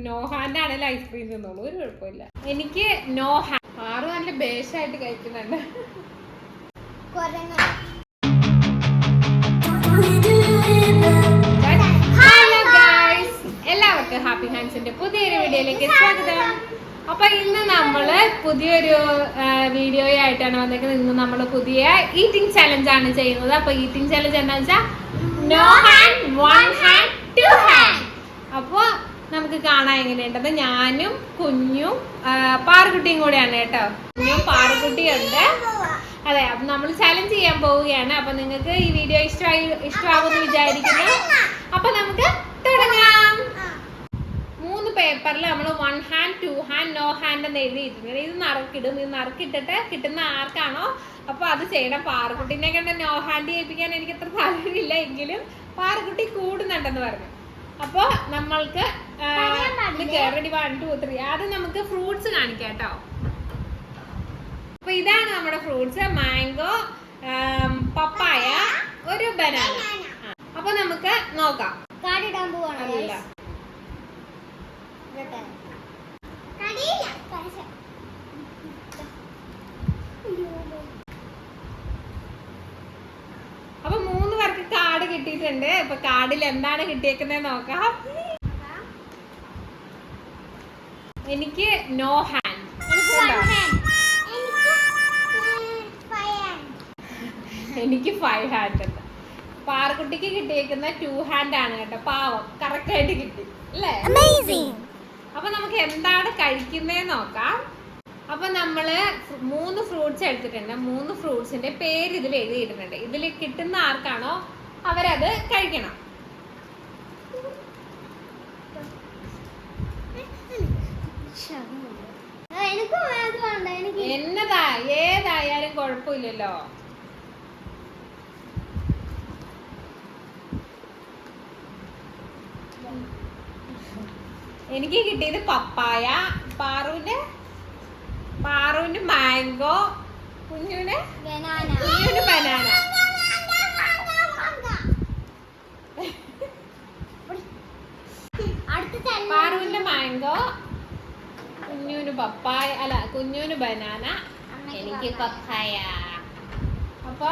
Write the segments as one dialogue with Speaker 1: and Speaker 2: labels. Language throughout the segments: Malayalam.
Speaker 1: നോ ഹാൻഡ് ആണെങ്കിലും ഐസ്ക്രീം തിന്നോളൂ, ഒരു കുഴപ്പമില്ല. എനിക്ക് നോ ഹാൻഡ്. ആറ് നല്ല ബേഷായിട്ട് കഴിക്കുന്നുണ്ട്. ഹലോ ഗൈസ്, എല്ലാവർക്കും ഹാപ്പി ഹാൻഡ്സിന്റെ പുതിയൊരു വീഡിയോയിലേക്ക് സ്വാഗതം. അപ്പൊ ഇന്ന് നമ്മള് പുതിയൊരു വീഡിയോ ആയിട്ടാണ് വന്നിരിക്കുന്നത്. ഇന്ന് നമ്മൾ പുതിയ ഈറ്റിംഗ് ചലഞ്ച് ആണ് ചെയ്യുന്നത്. അപ്പൊ ഈറ്റിംഗ് ചലഞ്ച് എന്താ വെച്ചാൽ no hand, one hand, two hand. അപ്പൊ നമുക്ക് കാണാൻ എങ്ങനെയുണ്ടെന്ന്. ഞാനും കുഞ്ഞും പാറുകുട്ടിയും കൂടെയാണ് കേട്ടോ. കുഞ്ഞും പാറുകുട്ടിയുണ്ട്. അതെ, അപ്പൊ നമ്മൾ ചലഞ്ച് ചെയ്യാൻ പോവുകയാണ്. അപ്പൊ നിങ്ങൾക്ക് ഈ വീഡിയോ ഇഷ്ടമാകുമെന്ന് വിചാരിക്കുന്നു. അപ്പൊ നമുക്ക് തുടങ്ങാം. 3 പേപ്പറിൽ നമ്മൾ 1 ഹാൻഡ്, 2 ഹാൻഡ്, നോ ഹാൻഡ് എന്ന് എഴുതിയിട്ടുണ്ട്. ഇത് നറുക്കിടും. ഇത് നറുക്കിട്ടിട്ട് കിട്ടുന്ന ആർക്കാണോ അപ്പൊ അത് ചെയ്യണം. പാറുകുട്ടീനെ കണ്ട് നോ ഹാൻഡ് ചെയ്യിപ്പിക്കാൻ എനിക്ക് അത്ര താല്പര്യമില്ല, എങ്കിലും പാറുകുട്ടി കൂടുന്നുണ്ടെന്ന് പറഞ്ഞു. അപ്പൊ നമ്മൾക്ക് റെഡി 1 2 3 ആദ്യം നമുക്ക് ഫ്രൂട്ട്സ് കാണിക്കാം കേട്ടോ. അപ്പൊ ഇതാണ് നമ്മുടെ ഫ്രൂട്ട്സ്: മാംഗോ, പപ്പായ, ഒരു ബനാന. അപ്പൊ നമുക്ക് നോക്കാം. അപ്പൊ 3 പേർക്ക് കാർഡ് കിട്ടിയിട്ടുണ്ട്. അപ്പൊ കാർഡിൽ എന്താണ് കിട്ടിയേക്കുന്നത് നോക്കാം. എനിക്ക് നോ ഹാൻഡ്, എനിക്ക് 5 ഹാൻഡ് ഉണ്ട്. പാറുകുട്ടിക്ക് കിട്ടിയേക്കുന്ന 2 ഹാൻഡ് ആണ് കേട്ടോ. പാവം, കറക്റ്റ് ആയിട്ട് കിട്ടി അല്ലേ? അപ്പൊ നമുക്ക് എന്താണ് കഴിക്കുന്നതെന്ന് നോക്കാം. അപ്പൊ നമ്മള് 3 ഫ്രൂട്ട്സ് എടുത്തിട്ടുണ്ട്. 3 ഫ്രൂട്ട്സിന്റെ പേര് ഇതിൽ എഴുതിയിട്ടുണ്ട്. ഇതിൽ കിട്ടുന്ന ആർക്കാണോ അവരത് കഴിക്കണം. എന്നതാ ഏതായാലും കുഴപ്പമില്ലല്ലോ. എനിക്ക് കിട്ടിയത് പപ്പായ, പാറുവിന് മാംഗോ, കുഞ്ഞുന് ബനാന. പാറുവിന്റെ മാംഗോ, കുഞ്ഞുന് ബനാന, എനിക്ക് പപ്പായ. അപ്പൊ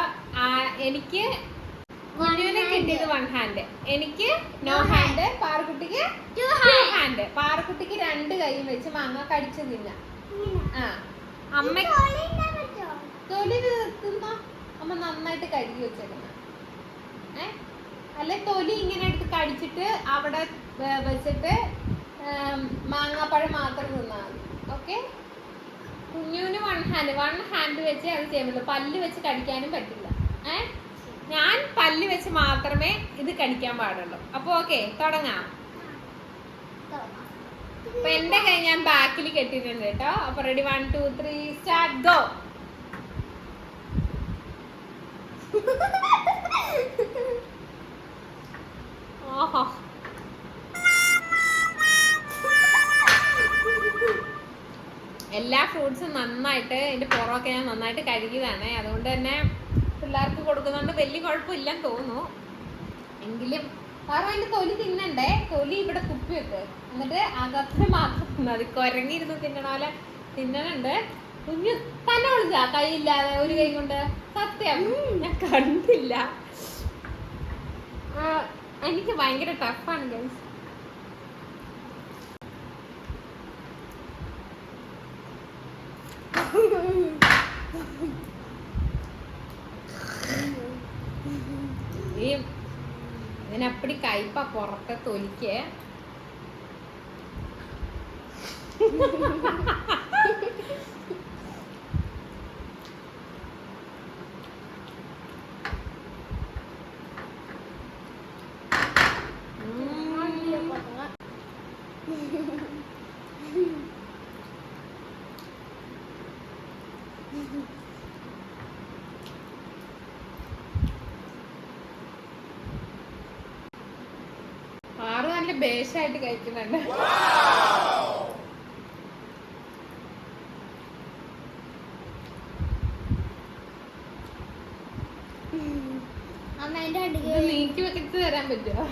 Speaker 1: എനിക്ക് കുഞ്ഞുവിന് കിട്ടിയത് 1 ഹാൻഡ്, എനിക്ക് നോ ഹാൻഡ്, പാറുകുട്ടിക്ക് 2 ഹാൻഡ്. പാറുകുട്ടിക്ക് 2 കൈയും വെച്ച് മാങ്ങ കടിച്ചു തിന്നാം. അമ്മ തൊലി തിന്ന അമ്മ നന്നായിട്ട് കഴുകി വെച്ചേക്കുന്ന. അല്ലെ തൊലി ഇങ്ങനെ എടുത്ത് കടിച്ചിട്ട് അവിടെ വെച്ചിട്ട് മാങ്ങാപ്പഴം മാത്രം തിന്നാൽ മതി. ഓക്കെ. കുഞ്ഞുവിന് 1 ഹാൻഡ് വെച്ച് അത് ചെയ്യാൻ പറ്റുള്ളൂ. പല്ല് വെച്ച് കടിക്കാനും പറ്റില്ല. ഞാൻ പല്ല് വെച്ച് മാത്രമേ ഇത് കടിക്കാൻ പാടുള്ളൂ. അപ്പൊ ഓക്കെ, തുടങ്ങാം. അപ്പൊ എന്റെ കൈ ഞാൻ ബാക്കിൽ കെട്ടിയിട്ടുണ്ട് കേട്ടോ. അപ്പൊ റെഡി 1 2 3 സ്റ്റാർട്ട്, ഗോ. ഓഹോ, എല്ലാ ഫ്രൂട്ട്സും നന്നായിട്ട് ഇതിന്റെ പുറമൊക്കെ ഞാൻ നന്നായിട്ട് കഴുകിയതാണ്. അതുകൊണ്ട് തന്നെ പിള്ളേർക്ക് കൊടുക്കുന്നതുകൊണ്ട് വലിയ കുഴപ്പമില്ലെന്ന് തോന്നുന്നു. എങ്കിലും അതിന്റെ തൊലി തിന്നണ്ടേ. തൊലി ഇവിടെ കുപ്പി വെക്ക്, എന്നിട്ട് അകത്ത് മാത്രം തിന്നാ മതി. കുരങ്ങിരുന്ന് തിന്നണ പോലെ തിന്നണുണ്ട്. കുഞ്ഞു തന്നെ വിളിച്ചാ കൈയില്ലാതെ ഒരു കൈ കൊണ്ട്. സത്യം ഞാൻ കണ്ടില്ല. എനിക്ക് ഭയങ്കര ടഫാണ് ഗൈസ്. ഇതിനപ്പടി കയ്പ പുറത്തെ തൊലിക്ക്. ആറ് നല്ല ബേഷായിട്ട് കഴിക്കുന്നുണ്ട്. നീക്കി വെച്ചിട്ട് തരാൻ പറ്റുമോ?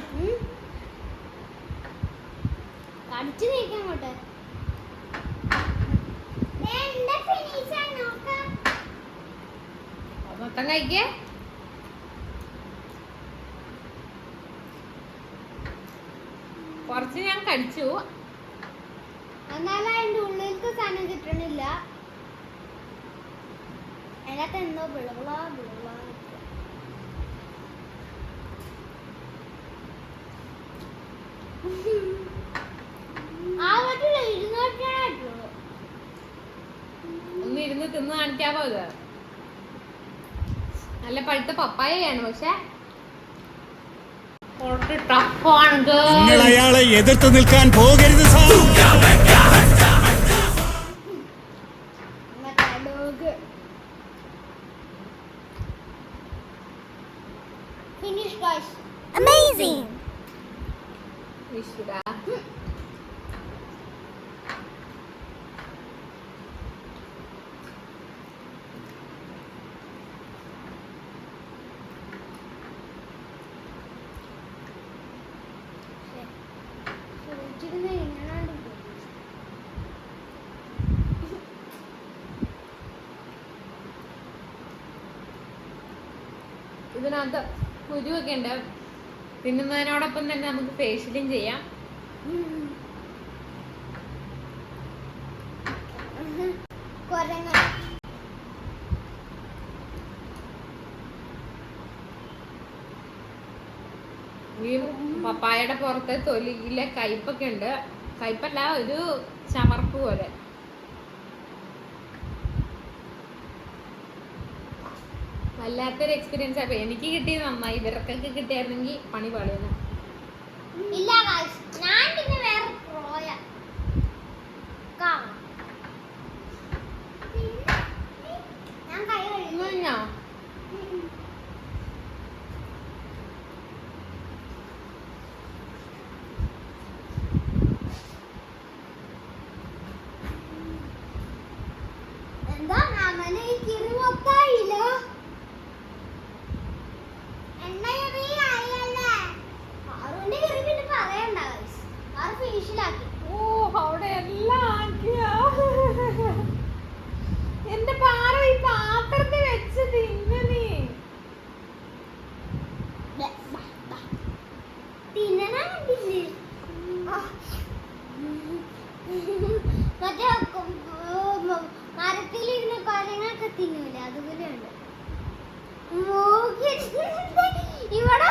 Speaker 2: കടിച്ചു നീക്കാൻ അങ്ങോട്ട്.
Speaker 1: മൊത്തം കഴിക്കേ. കുറച്ച് ഞാൻ കഴിച്ചു.
Speaker 2: എന്നാലും അതിന്റെ ഉള്ളിലത്തെ സാധനം കിട്ടണില്ല. അതിനകത്ത് എന്തോ വിളവിള ആ വീട്ടിൽ 200
Speaker 1: ഒന്ന് ഇരുന്ന് തിന്ന് കാണിക്കാവോ? ഇത് നല്ല പഴുത്ത പപ്പായയാണ്, പക്ഷെ
Speaker 3: നിങ്ങൾ അയാളെ എതിർത്ത് നിൽക്കാൻ പോകരുത് സാർ.
Speaker 2: Amazing.
Speaker 1: ഇതിനകത്ത് കുരുവൊക്കെ ഉണ്ട്. തിന്നുന്നതിനോടൊപ്പം തന്നെ നമുക്ക് ഫേഷ്യലും ചെയ്യാം. ഈ പപ്പായയുടെ പുറത്തെ തൊലിയിലെ കയ്പൊക്കെ ഉണ്ട്. കയ്പല്ല, ഒരു ചമർപ്പ് പോലെ. വല്ലാത്തൊരു എക്സ്പീരിയൻസ് ആയി. എനിക്ക് കിട്ടിയത് നന്നായി. ഇവർക്കൊക്കെ കിട്ടിയായിരുന്നെങ്കിൽ പണി പാളിയെന്ന്.
Speaker 2: ഇല്ല ഞാൻ പിന്നെ വേറെ പ്രോയ ഞാൻ കൈ കഴിഞ്ഞോ. എന്താ നമ്മളെ ഈ കിറി മൊത്തായില്ല.
Speaker 1: എന്റെ പാറ ഈ പാത്രത്തിൽ വെച്ച് തിന്നു നീ.
Speaker 2: മറ്റേ മരത്തിലിരുന്ന് കൊരങ്ങൊക്കെ തിന്നൂല, അതുപോലെയുണ്ട്. ഇവിടെ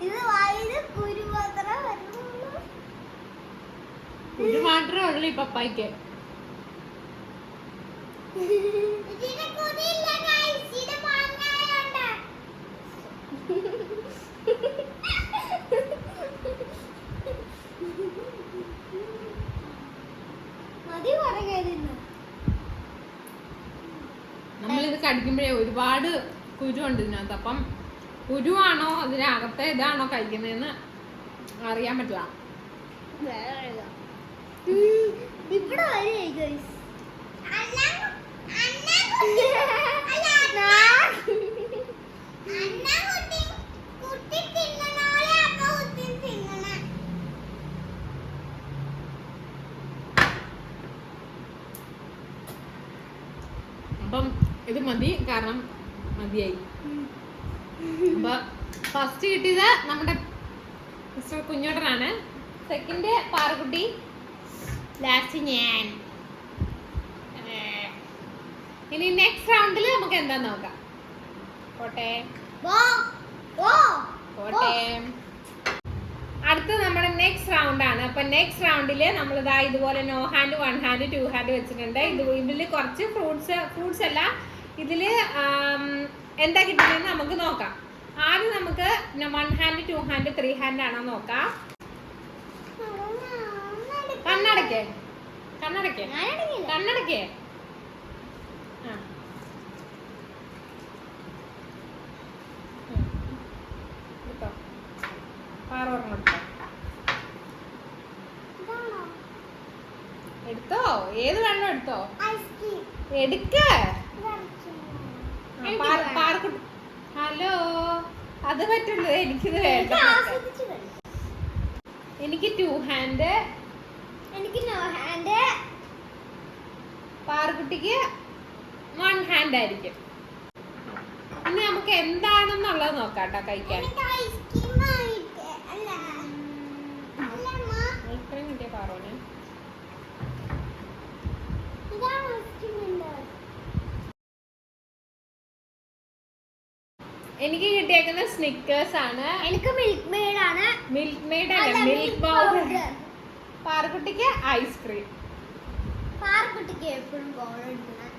Speaker 2: ഇത് വായില് കുരു
Speaker 1: മാത്രമേ ഉള്ളൂ ഈ പപ്പായ്ക്ക്. നമ്മളിത് കടിക്കുമ്പോഴേ ഒരുപാട് കുരു ഉണ്ട് ഇതിനകത്ത്. അപ്പം കുരുവാണോ അതിനകത്തെ ഇതാണോ കഴിക്കുന്നതെന്ന് അറിയാൻ പറ്റില്ല.
Speaker 2: ഇവിടെ
Speaker 1: അപ്പം ഇത് മതി, കാരണം മതിയായി. അപ്പൊ ഫസ്റ്റ് കിട്ടിയത് നമ്മുടെ മിസ്റ്റർ കുഞ്ഞോട്ടനാണ്. സെക്കൻഡ് പാറക്കുട്ടി, ലാസ്റ്റ് ഞാൻ. ഇനി നെക്സ്റ്റ് റൗണ്ടിൽ നമുക്ക് എന്താ നോക്കാം. പോട്ടെ അടുത്ത നമ്മുടെ നെക്സ്റ്റ് റൗണ്ട് ആണ്. അപ്പൊ നെക്സ്റ്റ് റൗണ്ടില് നമ്മളിതാ ഇതുപോലെ നോ ഹാൻഡ്, 1 ഹാൻഡ്, 2 ഹാൻഡ് വെച്ചിട്ടുണ്ട്. ഇതില് കുറച്ച് ഫ്രൂട്ട്സ് അല്ല, ഇതില് എന്താ കിട്ടുന്നതെന്ന് നമുക്ക് നോക്കാം. ആദ്യം നമുക്ക് 1 ഹാൻഡ്, 2 ഹാൻഡ്, 3 ഹാൻഡ് ആണോ നോക്കാം. കണ്ണടക്കേ എടുത്തോ, ഏത് വെള്ളം എടുത്തോ, എടുക്ക. ഹലോ, അത് പറ്റുള്ളൂ, എനിക്കിത് വേണ്ട. എനിക്ക് 2 ഹാൻഡ്,
Speaker 2: എനിക്ക് നോ ഹാൻഡ്.
Speaker 1: പാറുകുട്ടിക്ക് 1 ഹാൻഡ് ആയിരിക്കും. ഇനി നമുക്ക് എന്താണെന്നുള്ളത് നോക്കാട്ടോ കഴിക്കാൻ.
Speaker 2: എനിക്ക് ഐസ്ക്രീം ആയിട്ട് അല്ല അല്ലമ്മ
Speaker 1: ഐസ്ക്രീം കിട്ടിയ പാറോന്
Speaker 2: ഇതാണ് ഐസ്ക്രീം ഉണ്ട്.
Speaker 1: എനിക്ക് കിട്ടിയേക്കുന്ന സ്നിക്കേഴ്സ് ആണ്.
Speaker 2: എനിക്ക് മിൽക്ക് മെയ്ഡ് ആണ്.
Speaker 1: മിൽക്ക് മെയ്ഡ് അല്ല, മിൽക്ക് പൗഡർ. പാറുകുട്ടിക്ക് ഐസ്ക്രീം.
Speaker 2: പാർക്കുട്ടിക്ക് എപ്പോഴും ബോൾ എടുക്കണം.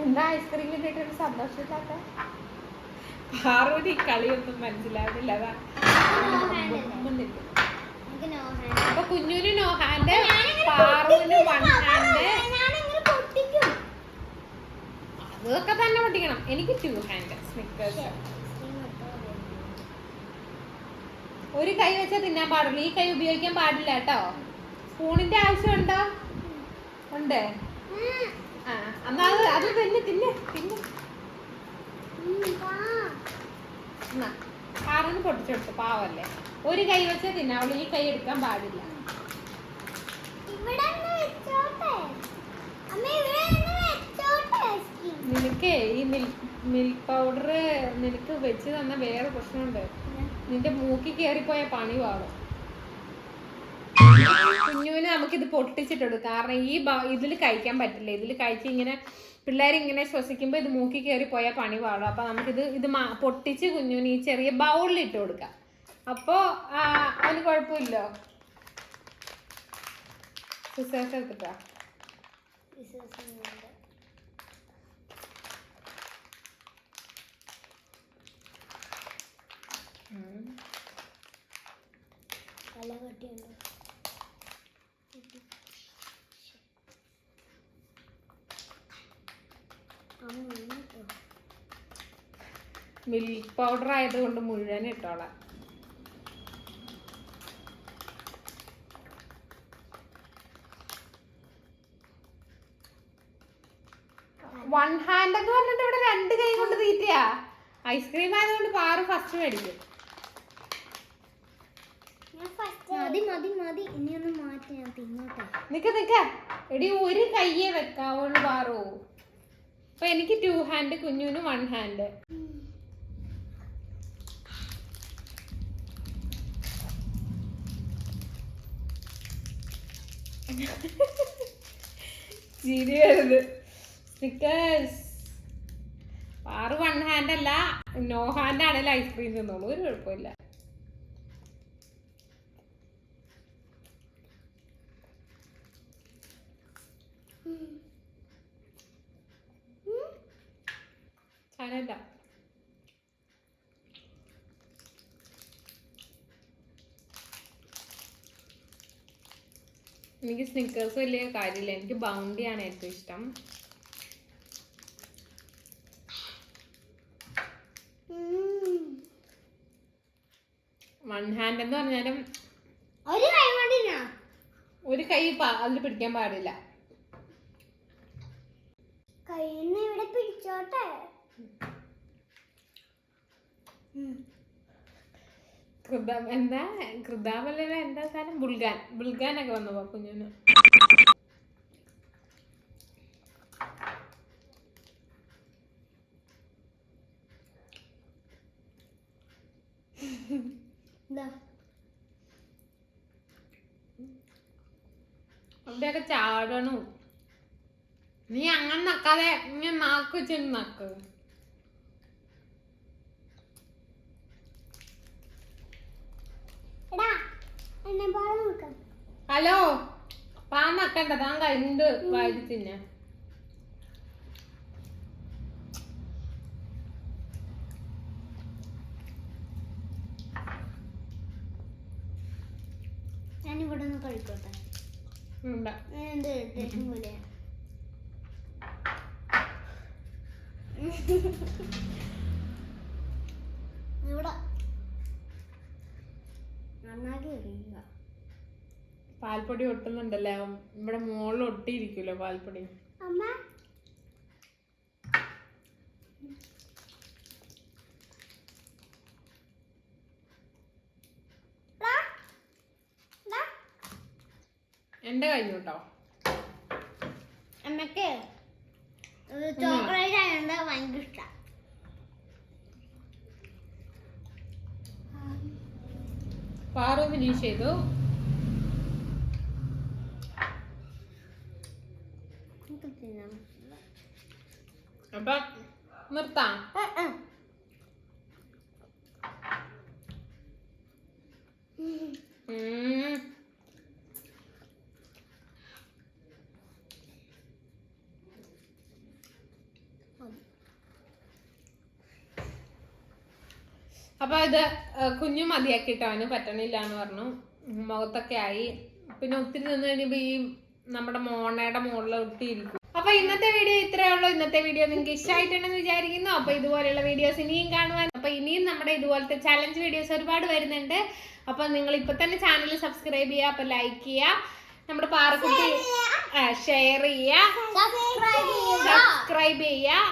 Speaker 1: എന്താ ഐസ്ക്രീം കിട്ടിയിട്ട് സന്തോഷമില്ലാത്ത? പാറുവിന് ഈ കളിയൊന്നും മനസ്സിലാവില്ല. അതാ നിൽക്കും.
Speaker 2: എനിക്ക് നോ ഹാൻഡ്.
Speaker 1: അപ്പൊ കുഞ്ഞുന് നോ ഹാൻഡ്, പാറുവിന് 1 ഹാൻഡ്.
Speaker 2: ഞാനിങ്ങനെ പൊട്ടിക്കും.
Speaker 1: അതൊക്കെ തന്നെ പൊട്ടിക്കണം. എനിക്ക് 2 ഹാൻഡ് സ്നിക്കേഴ്സ്. ഒരു കൈ വെച്ചാൽ തിന്നാൻ പാടുള്ളൂ. ഈ കൈ ഉപയോഗിക്കാൻ പാടില്ല കേട്ടോ. സ്പൂണിന്റെ ആവശ്യമുണ്ടോ? ഉണ്ട്. ആ എന്നാ അത് തിന്നെ തിന്നെ തിന്നെ. പാറിന് പൊട്ടിച്ചെടുത്തു, പാവല്ലേ. ഒരു കൈ വെച്ചാൽ തിന്നാവുള്ളൂ, ഈ കൈ എടുക്കാൻ പാടില്ല. നിനക്ക് ഈ മിൽക്ക് പൗഡർ നിനക്ക് വെച്ച് തന്ന വേറെ പ്രശ്നമുണ്ട്. നിന്റെ മൂക്കി കയറിപ്പോയ പണി പാടും. കുഞ്ഞുവിന് നമുക്കിത് പൊട്ടിച്ചിട്ടുണ്ട്. കാരണം ഈ ഇതിൽ കഴിക്കാൻ പറ്റില്ല. ഇതിൽ കഴിച്ച് ഇങ്ങനെ പിള്ളേർ ഇങ്ങനെ ശ്വസിക്കുമ്പോൾ ഇത് മൂക്കി കയറി പോയാൽ പണി പാടും. അപ്പൊ നമുക്കിത് പൊട്ടിച്ച് കുഞ്ഞുവിന് ഈ ചെറിയ ബൗളിൽ ഇട്ട് കൊടുക്കാം. അപ്പോ അതിന് കുഴപ്പമില്ലോ. സിസേഴ്സ് എടുത്തിട്ടാ. മിൽക്ക് പൗഡർ ആയതുകൊണ്ട് മുഴുവൻ ഇട്ടോളാം. വൺ ഹാൻഡ് എന്ന് പറഞ്ഞിട്ട് ഇവിടെ 2 കൈ കൊണ്ട് തീറ്റയാ. ഐസ്ക്രീം ആയതുകൊണ്ട് പാറു ഫസ്റ്റ് മേടിക്കും.
Speaker 2: മതി മതി മതി. ഇനി ഒന്ന് മാറ്റി ഞാൻ തിന്നോട്ടെ.
Speaker 1: നിക്ക എടി, ഒരു കയ്യേ വെക്കാവുള്ളൂ പാറു. അപ്പൊ എനിക്ക് 2 ഹാൻഡ്, കുഞ്ഞുവിന് 1 ഹാൻഡ്. ചിരി വരുന്നത്. സ്നിക്കേഴ്സ്. പാറു 1 ഹാൻഡ് അല്ല, നോ ഹാൻഡ് ആണെങ്കിൽ ഐസ്ക്രീം തിന്നോളൂ, ഒരു കുഴപ്പമില്ല. സാരമില്ല. എനിക്ക് സ്നിക്കേഴ്സ് വലിയ കാര്യമില്ല. എനിക്ക് ബൗണ്ടിയാണ് ഏറ്റവും ഇഷ്ടം. വൺ ഹാൻഡ് എന്ന് പറഞ്ഞാലും ഒരു കൈ അതിൽ പിടിക്കാൻ പാടില്ല.
Speaker 2: ഇവിടെ പിടിച്ചോട്ടെ.
Speaker 1: എന്താ കൃതാവല്ല, എന്താ സാധനം, ബുൾഗാനൊക്കെ വന്നു കുഞ്ഞിന്. അവിടെയൊക്കെ ചാടണു. നീ അങ്ങനെ നക്കാതെ ഇങ്ങനെ നാക്ക് വെച്ച് നക്ക്. ഹലോ, പാൻ നക്കണ്ട, താൻ കഴിഞ്ഞിട്ട് വാരി തിന്നെ.
Speaker 2: ഞാനിവിടെ നിന്ന് കഴിക്കോട്ടെ. എന്ത് ടേസ്റ്റ് പോലെ ഇവിടെ നന്നാക്കി എറിയുക.
Speaker 1: പാൽപ്പൊടി ഒട്ടുന്നുണ്ടല്ലേ, ഇവിടെ മുകളിൽ ഒട്ടിയിരിക്കുമല്ലോ പാൽപ്പൊടി.
Speaker 2: അമ്മ
Speaker 1: എന്റെ കഴിഞ്ഞു കേട്ടോ.
Speaker 2: അമ്മക്ക് ചോക്ലേറ്റ് ആയതുകൊണ്ട് ഭയങ്കര ഇഷ്ടം.
Speaker 1: പാറു ഫിനിഷ് ചെയ്തു. അപ്പൊ നിർത്താം. അപ്പൊ ഇത് കുഞ്ഞു മതിയാക്കിട്ടോ, അവന് പറ്റണില്ല എന്ന് പറഞ്ഞു. മുഖത്തൊക്കെ ആയി. പിന്നെ ഒത്തിരി നിന്ന് കഴിയുമ്പോ ഈ നമ്മുടെ മോണയുടെ മുകളിൽ ഒട്ടിയിരിക്കും. അപ്പൊ ഇന്നത്തെ വീഡിയോ ഇത്രയേ ഉള്ളൂ. ഇന്നത്തെ വീഡിയോ നിങ്ങൾക്ക് ഇഷ്ടമായിട്ടുണ്ടെന്ന് വിചാരിക്കുന്നു. അപ്പൊ ഇതുപോലെയുള്ള വീഡിയോസ് ഇനിയും കാണുവാൻ, അപ്പൊ ഇനിയും നമ്മുടെ ഇതുപോലത്തെ ചലഞ്ച് വീഡിയോസ് ഒരുപാട് വരുന്നുണ്ട്. അപ്പൊ നിങ്ങൾ ഇപ്പൊ തന്നെ ചാനൽ സബ്സ്ക്രൈബ് ചെയ്യുക, അപ്പൊ ലൈക്ക് ചെയ്യുക, നമ്മുടെ പാറക്കുട്ടി ഷെയർ ചെയ്യുക, സബ്സ്ക്രൈബ് ചെയ്യുക.